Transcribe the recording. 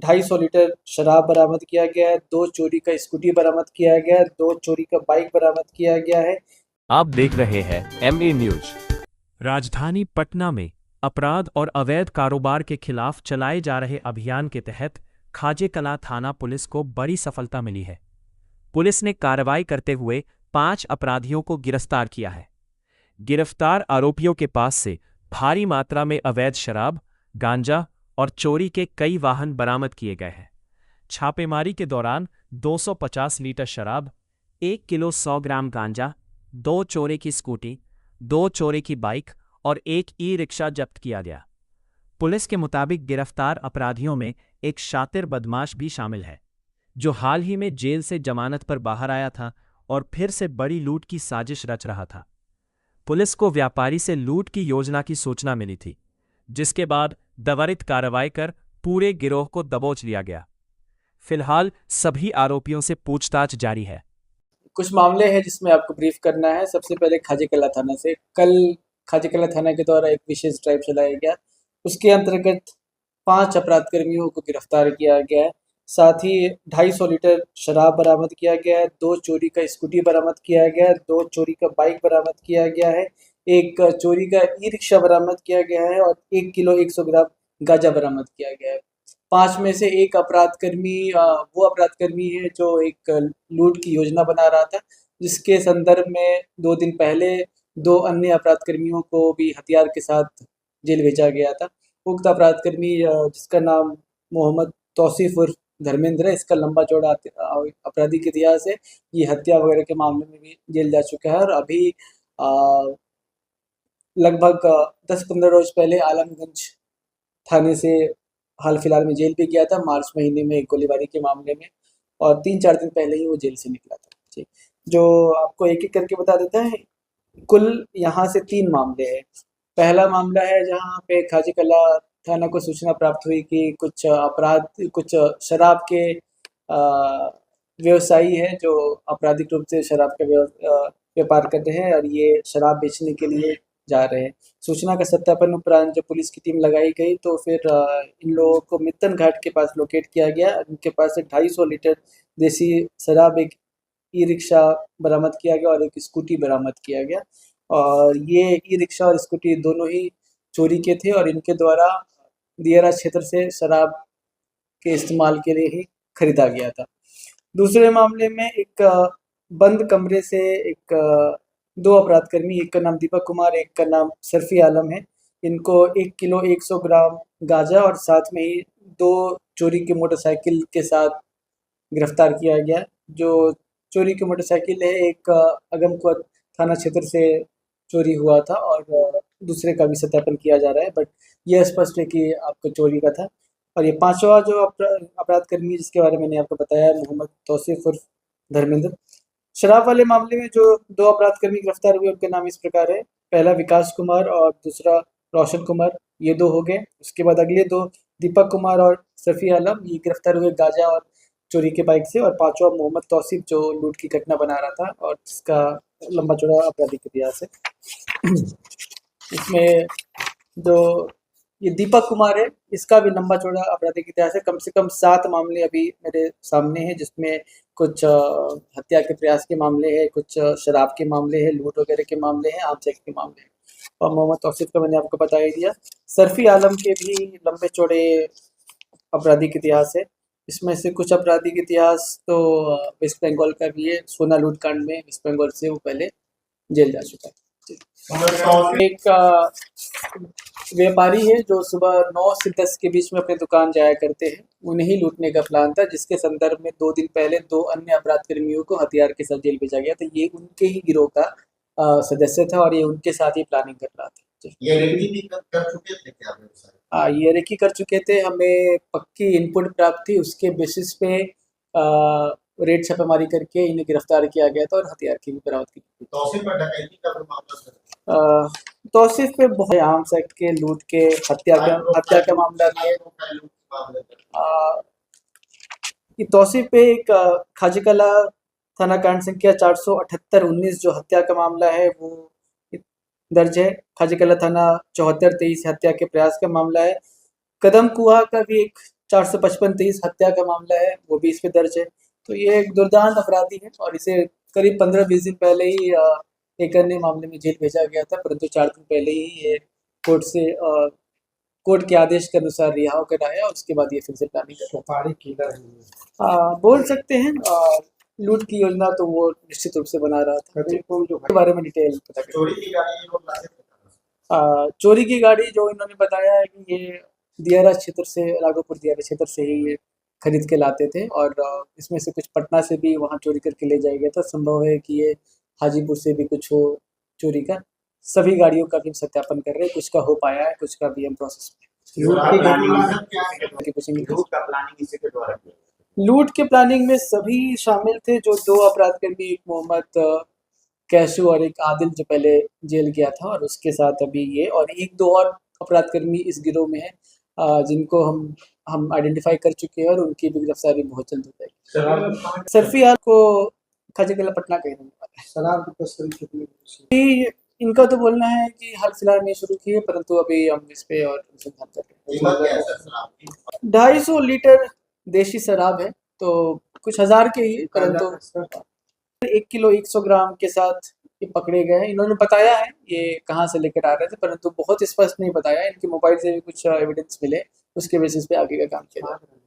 250 litre शराब बरामद किया गया है, 2 चोरी का स्कूटी बरामद किया गया है, 2 चोरी का बाइक बरामद किया गया है। आप देख रहे हैं MA न्यूज। राजधानी पटना में अपराध और अवैध कारोबार के खिलाफ चलाए जा रहे अभियान के तहत खाजे कलां थाना पुलिस को बड़ी सफलता मिली है। पुलिस ने कार्रवाई करते हुए 5 अपराधियों को गिरफ्तार किया है। गिरफ्तार आरोपियों के पास से भारी मात्रा में अवैध शराब, गांजा और चोरी के कई वाहन बरामद किए गए हैं। छापेमारी के दौरान 250 लीटर शराब, 1 किलो 100 ग्राम गांजा, 2 चोरी की स्कूटी, 2 चोरी की बाइक और 1 ई-रिक्शा जब्त किया गया। पुलिस के मुताबिक गिरफ्तार अपराधियों में एक शातिर बदमाश भी शामिल है, जो हाल ही में जेल से जमानत पर बाहर आया था और फिर से बड़ी लूट की साजिश रच रहा था। पुलिस को व्यापारी से लूट की योजना की सूचना मिली थी, जिसके बाद त्वरित कार्रवाई कर पूरे गिरोह को दबोच लिया गया। फिलहाल सभी आरोपियों से पूछताछ जारी है। कुछ मामले हैं जिसमें आपको ब्रीफ करना है। सबसे पहले खाजे कलां थाना से कल खाजे कलां थाना के द्वारा एक विशेष ड्राइव चलाया गया। उसके अंतर्गत 5 अपराध कर्मियों को गिरफ्तार किया गया है। साथ ही 250 लीटर शराब बरामद किया गया है, 2 चोरी का स्कूटी बरामद किया गया है, 2 चोरी का बाइक बरामद किया गया है, 1 चोरी का ई-रिक्शा बरामद किया गया है और 1 किलो 100 ग्राम गांजा बरामद किया गया है। 5 में से एक अपराधकर्मी वो अपराधकर्मी है जो एक लूट की योजना बना रहा था, जिसके संदर्भ में 2 दिन पहले 2 अन्य अपराधकर्मियों को भी हथियार के साथ जेल भेजा गया था। उक्त अपराधकर्मी जिसका नाम मोहम्मद तौसीफ उर्फ धर्मेंद्र है, इसका लंबा चौड़ा आपराधिक इतिहास है। ये हत्या वगैरह के मामले में भी जेल जा चुका है और अभी लगभग 10-15 रोज पहले आलमगंज थाने से हाल फिलहाल में जेल भी गया था, मार्च महीने में एक गोलीबारी के मामले में, और 3-4 दिन पहले ही वो जेल से निकला था। ठीक, जो आपको एक-एक करके बता देते हैं। कुल यहाँ से 3 मामले हैं। पहला मामला है जहाँ पे खाजे कलां थाना को सूचना प्राप्त हुई कि कुछ शराब के व्यवसायी हैं जो आपराधिक रूप से शराब का व्यापार कर रहे हैं और ये शराब बेचने के लिए जा रहे हैं। सूचना का सत्यापन उपरांत जब पुलिस की टीम लगाई गई तो फिर इन लोगों को मित्तन घाट के पास लोकेट किया गया। उनके पास से 250 लीटर देसी शराब, एक ई-रिक्शा बरामद किया गया और एक स्कूटी बरामद किया गया। और ये ई-रिक्शा और स्कूटी दोनों ही चोरी के थे और इनके द्वारा दियारा क्षेत्र से शराब के इस्तेमाल के लिए ही खरीदा गया था। दूसरे मामले में एक बंद कमरे से 2 अपराधकर्मी, एक का नाम दीपक कुमार, एक का नाम सरफी आलम है। इनको 1 किलो 100 ग्राम गांजा और साथ में ही 2 चोरी की मोटरसाइकिल के साथ गिरफ्तार किया गया। जो चोरी की मोटरसाइकिल है एक अगमकुआं थाना क्षेत्र से चोरी हुआ था और दूसरे का भी सत्यापन किया जा रहा है, बट यह स्पष्ट है कि आपका चोरी का था। और ये 5वां जो अपराधकर्मी जिसके बारे में मैंने आपको बताया है, मोहम्मद तौसीफ उर्फ धर्मेंद्र। शराब वाले मामले में जो 2 अपराधकर्मी गिरफ्तार हुए उनके नाम इस प्रकार है। पहला विकास कुमार और दूसरा रोशन कुमार, ये 2 हो गए। उसके बाद अगले 2 दीपक कुमार और सफ़ी आलम, ये गिरफ्तार हुए गांजा और चोरी के बाइक से। और 5वां मोहम्मद तौसीफ जो लूट की घटना बना रहा था और जिसका लंबा चौड़ा आपराधिक इतिहास है। इसमें जो ये दीपक कुमार है, इसका भी लंबा चौड़ा आपराधिक इतिहास है। कम से कम 7 मामले अभी मेरे सामने हैं, जिसमें कुछ हत्या के प्रयास के मामले हैं, कुछ शराब के मामले हैं, लूट वगैरह के मामले हैं, आमचेक के मामले हैं। और मोहम्मद तौसीफ का मैंने आपको बता ही दिया। सरफी आलम के भी लंबे चौड़े आपराधिक इतिहास है। इसमें से कुछ आपराधिक इतिहास तो वेस्ट बंगाल का भी है। सोना लूट कांड में वेस्ट बंगाल से वो पहले जेल जा चुका है। एक व्यापारी है जो सुबह 9 से 10 के बीच में अपनी दुकान जाया करते हैं, उन्हें लूटने का प्लान था, जिसके संदर्भ में 2 दिन पहले 2 अन्य अपराधकर्मियों को हथियार के साथ जेल भेजा गया था। ये उनके ही गिरोह का सदस्य था और ये उनके साथ ही प्लानिंग कर रहा था। ये रेकी भी कर चुके थे क्या? ये रेकी कर चुके थे। हमें पक्की इनपुट प्राप्त थी, उसके बेसिस पे रेड छापेमारी करके इन्हें गिरफ्तार किया गया था और हथियार की भी बरामद की थी। तौसीफ पर डकैती का भी मामला तौसीफ पे बहुत आर्म्स एक्ट के, लूट के, हत्या का मामला भी है। तौसीफ पे एक खाजे कलां थाना कांड संख्या 478-19 जो हत्या का मामला है वो दर्ज है। खाजे कलां थाना 74-23 हत्या के प्रयास का मामला है। कदम कुआ का भी एक 455-23 हत्या का मामला है, वो भी इस पे दर्ज है। तो ये एक दुर्दांत अपराधी है और इसे करीब 15-20 दिन पहले ही एक अन्य मामले में जेल भेजा गया था, परंतु 4 दिन पहले ही ये कोर्ट से कोर्ट के आदेश के अनुसार रिहा होकर आया और उसके बाद ये फिर से प्लानिंग कर सुपारी किलर है। बोल सकते हैं। लूट की योजना तो वो निश्चित रूप से बना रहा था। के बारे में डिटेल पता करें। चोरी की गाड़ी ये लोग लाते थे। चोरी की गाड़ी जो इन्होंने बताया है कि ये दियारा क्षेत्र से, राघोपुर दियारा क्षेत्र से ही ये खरीद के लाते थे और इसमें से कुछ पटना से भी वहाँ चोरी करके ले जाया गया था। संभव है कि ये हाजीपुर से भी कुछ हो चोरी का। सभी गाड़ियों का भी हम सत्यापन कर रहे हैं, कुछ का हो पाया है, कुछ का भी हम प्रोसेस में। लूट की प्लानिंग क्या है? पूछेंगे। लूट का प्लानिंग इसी के द्वारा किया गया। लूट के प्लानिंग में सभी शामिल थे, जो 2 अपराधकर्मी, एक मोहम्मद कैशू और एक आदिल, जो पहले जेल गया था, और उसके साथ अभी ये और 1-2 और अपराधकर्मी इस गिरोह में हैं, जिनको हम आइडेंटिफाई कर चुके हैं और उनकी भी गिरफ्तारी बहुत जल्द हो जाएगी। सरफियाल को खाजीकला पटना का ही रहने वाला है। शराब की तस्करी कितनी? इनका तो बोलना है कि हाल फिलहाल में शुरू की है, परंतु अभी हम इस पे और अनुसंधान कर रहे कीमत क्या है सर शराब की? हैं। 250 लीटर देशी शराब है, तो कुछ हजार के ही, परंतु 1 किलो 100 ग्राम के साथ ये पकड़े गए हैं। इन्होंने बताया है ये कहाँ से लेकर आ रहे थे, परंतु बहुत स्पष्ट नहीं बताया। इनके मोबाइल से भी कुछ एविडेंस मिले, उसके बेसिस पे आगे का काम किया जा रहा है।